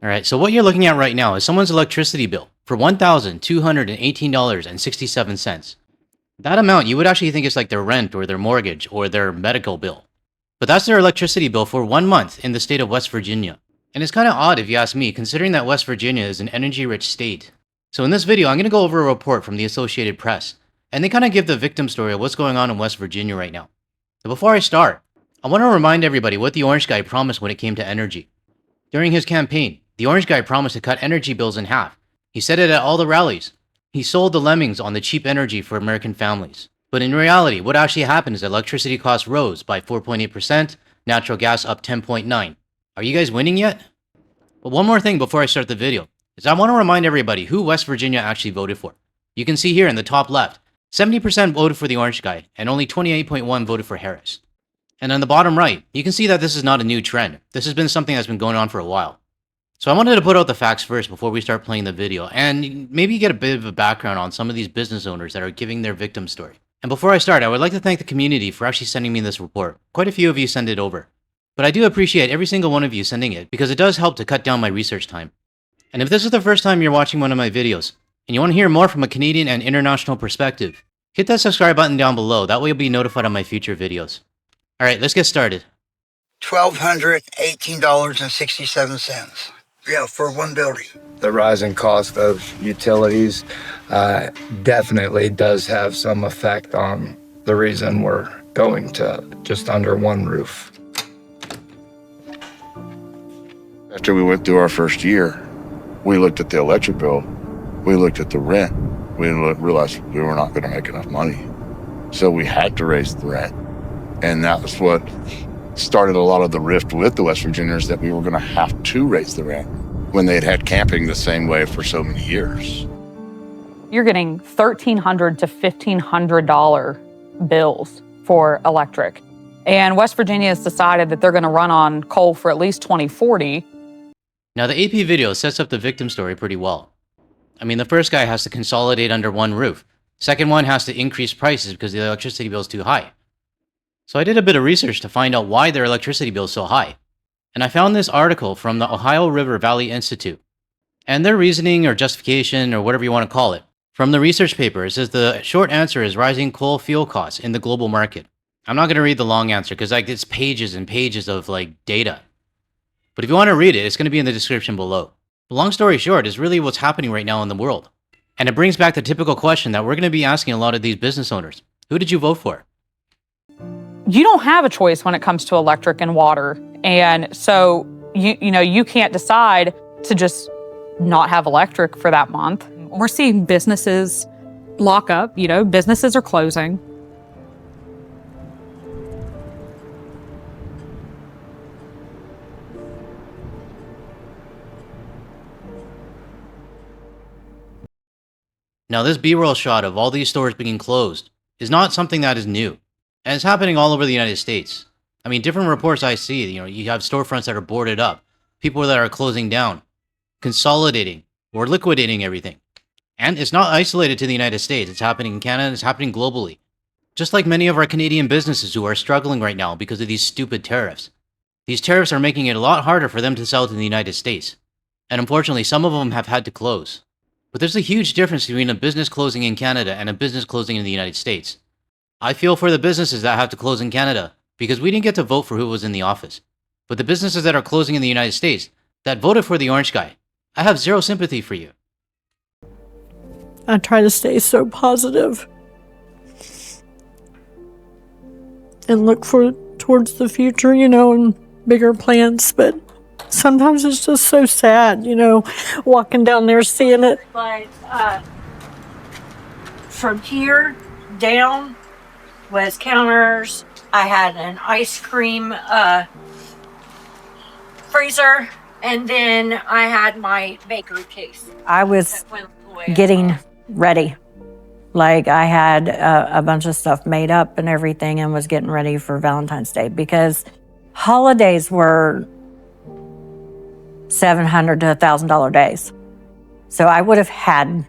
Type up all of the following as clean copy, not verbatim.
Alright, so what you're looking at right now is someone's electricity bill for $1,218.67. That amount you would actually think is like their rent or their mortgage or their medical bill. But that's their electricity bill for 1 month in the state of West Virginia. And it's kind of odd if you ask me, considering that West Virginia is an energy-rich state. So in this video, I'm going to go over a report from the Associated Press, and they kind of give the victim story of what's going on in West Virginia right now. So before I start, I want to remind everybody what the orange guy promised when it came to energy. During his campaign, the orange guy promised to cut energy bills in half. He said it at all the rallies. He sold the lemmings on the cheap energy for American families. But in reality, what actually happened is that electricity costs rose by 4.8%, natural gas up 10.9%. Are you guys winning yet? But one more thing before I start the video, is I want to remind everybody who West Virginia actually voted for. You can see here in the top left, 70% voted for the orange guy, and only 28.1% voted for Harris. And on the bottom right, you can see that this is not a new trend. This has been something that's been going on for a while. So I wanted to put out the facts first before we start playing the video, and maybe get a bit of a background on some of these business owners that are giving their victim story. And before I start, I would like to thank the community for actually sending me this report. Quite a few of you send it over. But I do appreciate every single one of you sending it, because it does help to cut down my research time. And if this is the first time you're watching one of my videos, and you want to hear more from a Canadian and international perspective, hit that subscribe button down below, that way you'll be notified on my future videos. Alright, let's get started. $1,218.67. Yeah, for one building. The rising cost of utilities definitely does have some effect on the reason we're going to just under one roof. After we went through our first year, we looked at the electric bill, we looked at the rent, we realized we were not going to make enough money. So we had to raise the rent. And that was what started a lot of the rift with the West Virginians, that we were going to have to raise the rent when they had had camping the same way for so many years. You're getting $1,300 to $1,500 bills for electric. And West Virginia has decided that they're going to run on coal for at least 2040. Now the AP video sets up the victim story pretty well. I mean, the first guy has to consolidate under one roof. Second one has to increase prices because the electricity bill is too high. So I did a bit of research to find out why their electricity bill is so high. And I found this article from the Ohio River Valley Institute. And their reasoning or justification or whatever you want to call it, from the research paper, it says the short answer is rising coal fuel costs in the global market. I'm not going to read the long answer because it's pages and pages of data. But if you want to read it, it's going to be in the description below. But long story short, is really what's happening right now in the world. And it brings back the typical question that we're going to be asking a lot of these business owners. Who did you vote for? You don't have a choice when it comes to electric and water. And so, you can't decide to just not have electric for that month. We're seeing businesses lock up, businesses are closing. Now this B-roll shot of all these stores being closed is not something that is new. And it's happening all over the United States. I mean, different reports I see, you have storefronts that are boarded up, people that are closing down, consolidating, or liquidating everything. And it's not isolated to the United States. It's happening in Canada, it's happening globally. Just like many of our Canadian businesses who are struggling right now because of these stupid tariffs. These tariffs are making it a lot harder for them to sell to the United States. And unfortunately, some of them have had to close. But there's a huge difference between a business closing in Canada and a business closing in the United States. I feel for the businesses that have to close in Canada because we didn't get to vote for who was in the office. But the businesses that are closing in the United States that voted for the orange guy, I have zero sympathy for you. I try to stay so positive and look towards the future, and bigger plans, but sometimes it's just so sad, walking down there seeing it. But from here down was counters. I had an ice cream freezer, and then I had my bakery case. I was getting ready. I had a bunch of stuff made up and everything, and was getting ready for Valentine's Day because holidays were $700 to $1,000 days. So I would have had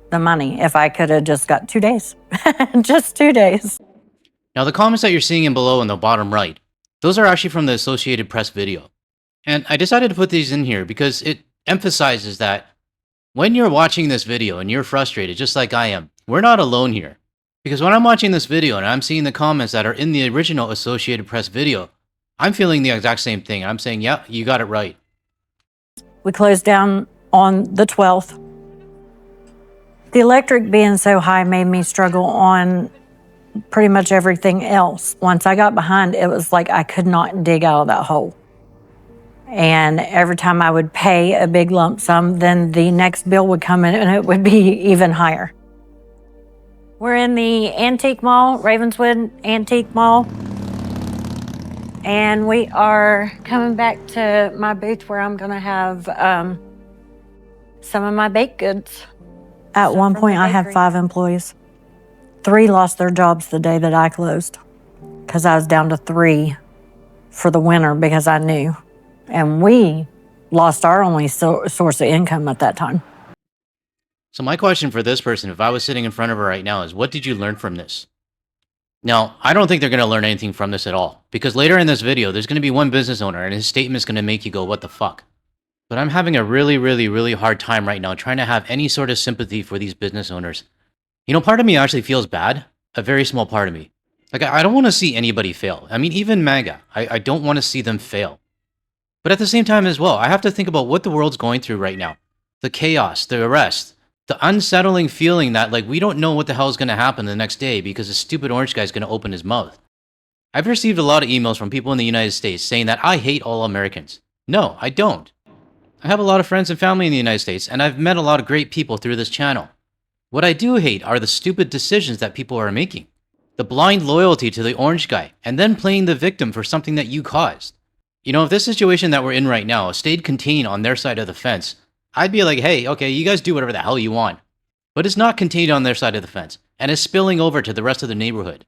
the money if I could have just got 2 days, just 2 days. Now the comments that you're seeing in below in the bottom right, those are actually from the Associated Press video. And I decided to put these in here because it emphasizes that when you're watching this video and you're frustrated, just like I am, we're not alone here. Because when I'm watching this video and I'm seeing the comments that are in the original Associated Press video, I'm feeling the exact same thing. I'm saying, yeah, you got it right. We closed down on the 12th. The electric being so high made me struggle on pretty much everything else. Once I got behind, it was like I could not dig out of that hole. And every time I would pay a big lump sum, then the next bill would come in and it would be even higher. We're in the Antique Mall, Ravenswood Antique Mall. And we are coming back to my booth where I'm gonna have some of my baked goods. At one point, I had 5 employees. 3 lost their jobs the day that I closed because I was down to 3 for the winter because I knew. And we lost our only source of income at that time. So my question for this person, if I was sitting in front of her right now, is what did you learn from this? Now, I don't think they're going to learn anything from this at all, because later in this video, there's going to be one business owner and his statement is going to make you go, what the fuck? But I'm having a really, really, really hard time right now trying to have any sort of sympathy for these business owners. You know, part of me actually feels bad, a very small part of me. Like, I don't want to see anybody fail. I mean, even MAGA, I don't want to see them fail. But at the same time as well, I have to think about what the world's going through right now. The chaos, the arrest, the unsettling feeling that, like, we don't know what the hell is going to happen the next day because the stupid orange guy is going to open his mouth. I've received a lot of emails from people in the United States saying that I hate all Americans. No, I don't. I have a lot of friends and family in the United States, and I've met a lot of great people through this channel. What I do hate are the stupid decisions that people are making. The blind loyalty to the orange guy, and then playing the victim for something that you caused. You know, if this situation that we're in right now stayed contained on their side of the fence, I'd be like, hey, okay, you guys do whatever the hell you want. But it's not contained on their side of the fence, and it's spilling over to the rest of the neighborhood.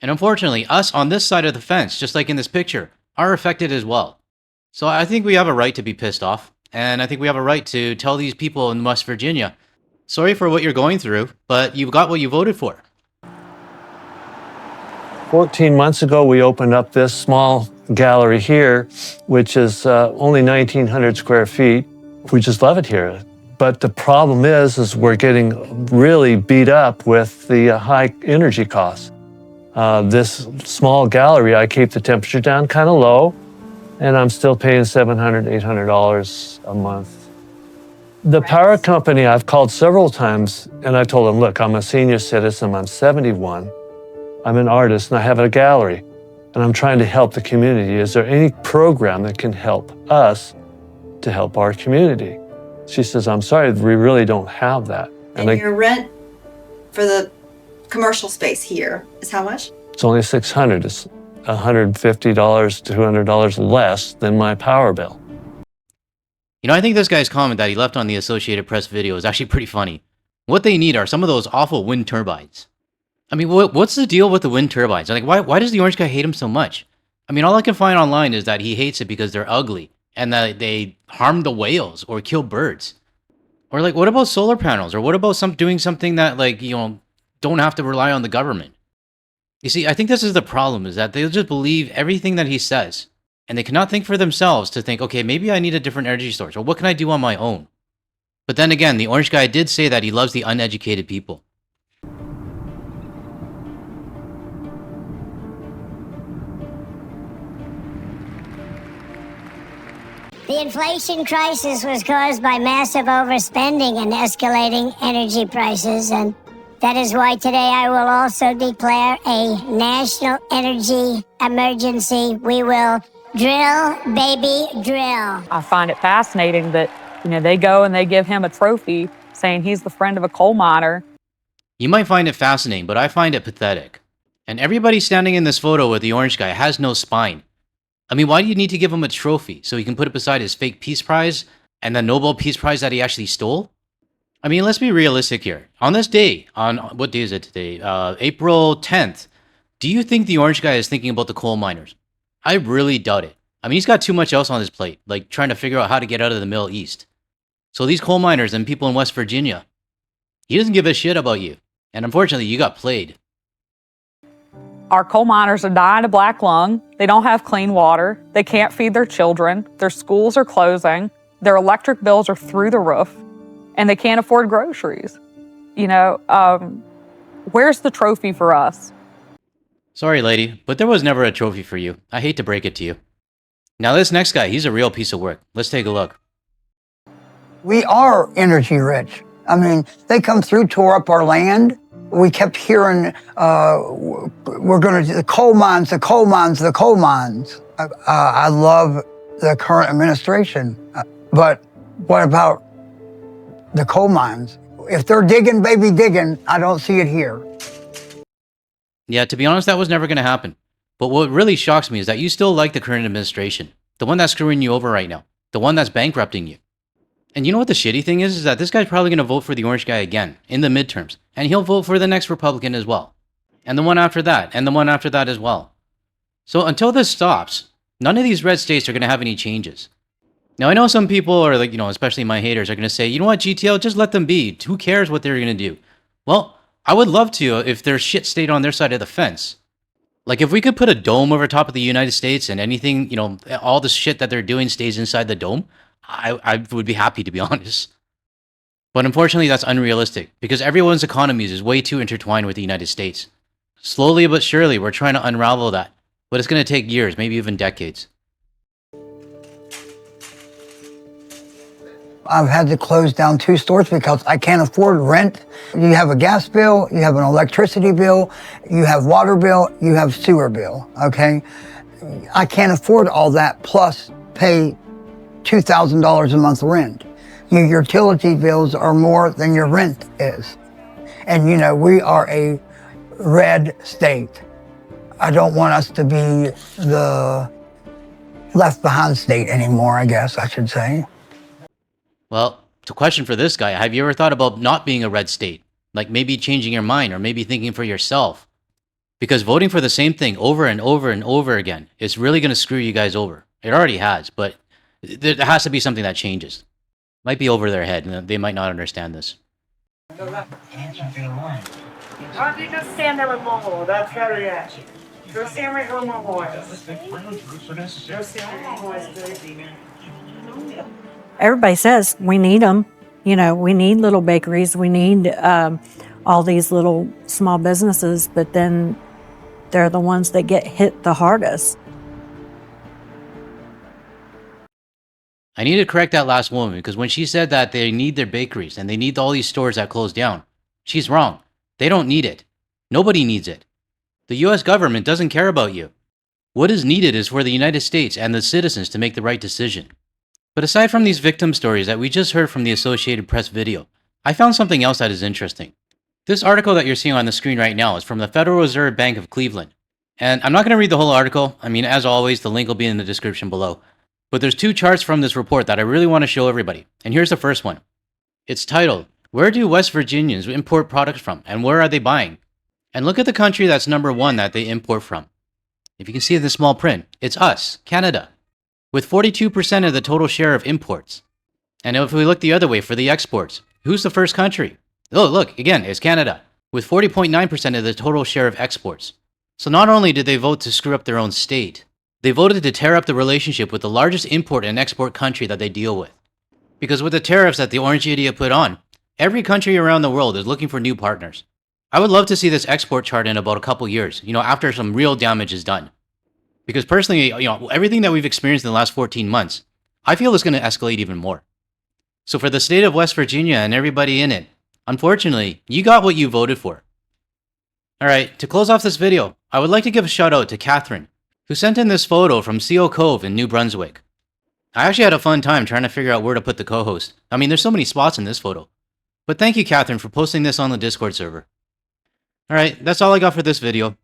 And unfortunately, us on this side of the fence, just like in this picture, are affected as well. So I think we have a right to be pissed off, and I think we have a right to tell these people in West Virginia, sorry for what you're going through, but you've got what you voted for. 14 months ago, we opened up this small gallery here, which is only 1,900 square feet. We just love it here. But the problem is we're getting really beat up with the high energy costs. This small gallery, I keep the temperature down kind of low, and I'm still paying $700, $800 a month. The power company, I've called several times, and I told them, look, I'm a senior citizen, I'm 71, I'm an artist, and I have a gallery, and I'm trying to help the community. Is there any program that can help us to help our community? She says, I'm sorry, we really don't have that. And your rent for the commercial space here is how much? It's only $600. It's $150 to $200 less than my power bill. You know, I think this guy's comment that he left on the Associated Press video is actually pretty funny. What they need are some of those awful wind turbines. I mean, what's the deal with the wind turbines? Like, why does the orange guy hate him so much? I mean, all I can find online is that he hates it because they're ugly and that they harm the whales or kill birds. Or like, what about solar panels? Or what about doing something that, like, you know, don't have to rely on the government? You see, I think this is the problem, is that they'll just believe everything that he says. And they cannot think for themselves to think, okay, maybe I need a different energy source, or what can I do on my own? But then again, the orange guy did say that he loves the uneducated people. The inflation crisis was caused by massive overspending and escalating energy prices, and that is why today I will also declare a national energy emergency. We will drill, baby, drill. I find it fascinating that, you know, they go and they give him a trophy saying he's the friend of a coal miner. You might find it fascinating, but I find it pathetic. And everybody standing in this photo with the orange guy has no spine. I mean, why do you need to give him a trophy so he can put it beside his fake Peace Prize and the Nobel Peace Prize that he actually stole? I mean, let's be realistic here. On this day, on what day is it today? April 10th. Do you think the orange guy is thinking about the coal miners? I really doubt it. I mean, he's got too much else on his plate, like trying to figure out how to get out of the Middle East. So these coal miners and people in West Virginia, he doesn't give a shit about you. And unfortunately, you got played. Our coal miners are dying of black lung. They don't have clean water. They can't feed their children. Their schools are closing. Their electric bills are through the roof, and they can't afford groceries. You know, where's the trophy for us? Sorry, lady, but there was never a trophy for you. I hate to break it to you. Now this next guy, he's a real piece of work. Let's take a look. We are energy rich. I mean, they come through, tore up our land. We kept hearing, we're going to do the coal mines, the coal mines, the coal mines. I love the current administration, but what about the coal mines? If they're digging, baby digging, I don't see it here. Yeah, to be honest, that was never going to happen. But what really shocks me is that you still like the current administration. The one that's screwing you over right now. The one that's bankrupting you. And you know what the shitty thing is that this guy's probably going to vote for the orange guy again in the midterms. And he'll vote for the next Republican as well. And the one after that. And the one after that as well. So until this stops, none of these red states are going to have any changes. Now, I know some people are like, especially my haters are going to say, you know what, GTL, just let them be. Who cares what they're going to do? Well, I would love to if their shit stayed on their side of the fence. Like, if we could put a dome over top of the United States and anything, all the shit that they're doing stays inside the dome, I would be happy, to be honest. But unfortunately, that's unrealistic because everyone's economies is way too intertwined with the United States. Slowly but surely, we're trying to unravel that. But it's going to take years, maybe even decades. I've had to close down 2 stores because I can't afford rent. You have a gas bill, you have an electricity bill, you have water bill, you have sewer bill, okay? I can't afford all that plus pay $2,000 a month rent. Your utility bills are more than your rent is. And we are a red state. I don't want us to be the left behind state anymore, I guess I should say. Well, to question for this guy, have you ever thought about not being a red state? Like maybe changing your mind or maybe thinking for yourself? Because voting for the same thing over and over and over again is really going to screw you guys over. It already has, but there has to be something that changes. Might be over their head and they might not understand this. Why don't you just stand there with Momo? That's better yet. Go stand right where Momo is. Go stand where Momo is. Everybody says we need them. We need little bakeries. We need all these little small businesses, but then they're the ones that get hit the hardest. I need to correct that last woman because when she said that they need their bakeries and they need all these stores that close down, she's wrong. They don't need it. Nobody needs it. The US government doesn't care about you. What is needed is for the United States and the citizens to make the right decision. But aside from these victim stories that we just heard from the Associated Press video, I found something else that is interesting. This article that you're seeing on the screen right now is from the Federal Reserve Bank of Cleveland. And I'm not going to read the whole article. I mean, as always, the link will be in the description below. But there's 2 charts from this report that I really want to show everybody. And here's the first one. It's titled, Where do West Virginians import products from and where are they buying? And look at the country that's number 1 that they import from. If you can see the small print, it's us, Canada, with 42% of the total share of imports. And if we look the other way for the exports, who's the first country? Oh, look, again, it's Canada, with 40.9% of the total share of exports. So not only did they vote to screw up their own state, they voted to tear up the relationship with the largest import and export country that they deal with. Because with the tariffs that the orange idiot put on, every country around the world is looking for new partners. I would love to see this export chart in about a couple years, after some real damage is done. Because personally, everything that we've experienced in the last 14 months, I feel is going to escalate even more. So for the state of West Virginia and everybody in it, unfortunately, you got what you voted for. Alright, to close off this video, I would like to give a shout out to Catherine, who sent in this photo from Seal Cove in New Brunswick. I actually had a fun time trying to figure out where to put the co-host. I mean, there's so many spots in this photo. But thank you, Catherine, for posting this on the Discord server. Alright, that's all I got for this video.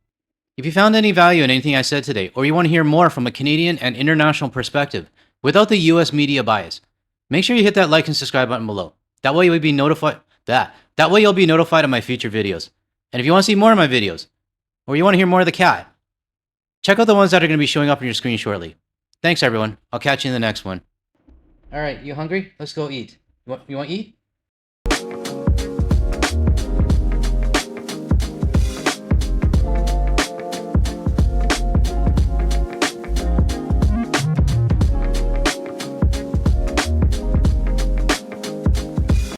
If you found any value in anything I said today, or you want to hear more from a Canadian and international perspective, without the US media bias, make sure you hit that like and subscribe button below. That way you'll be notified that way you'll be notified of my future videos. And if you want to see more of my videos, or you want to hear more of the cat, check out the ones that are going to be showing up on your screen shortly. Thanks everyone. I'll catch you in the next one. Alright, you hungry? Let's go eat. You want to eat?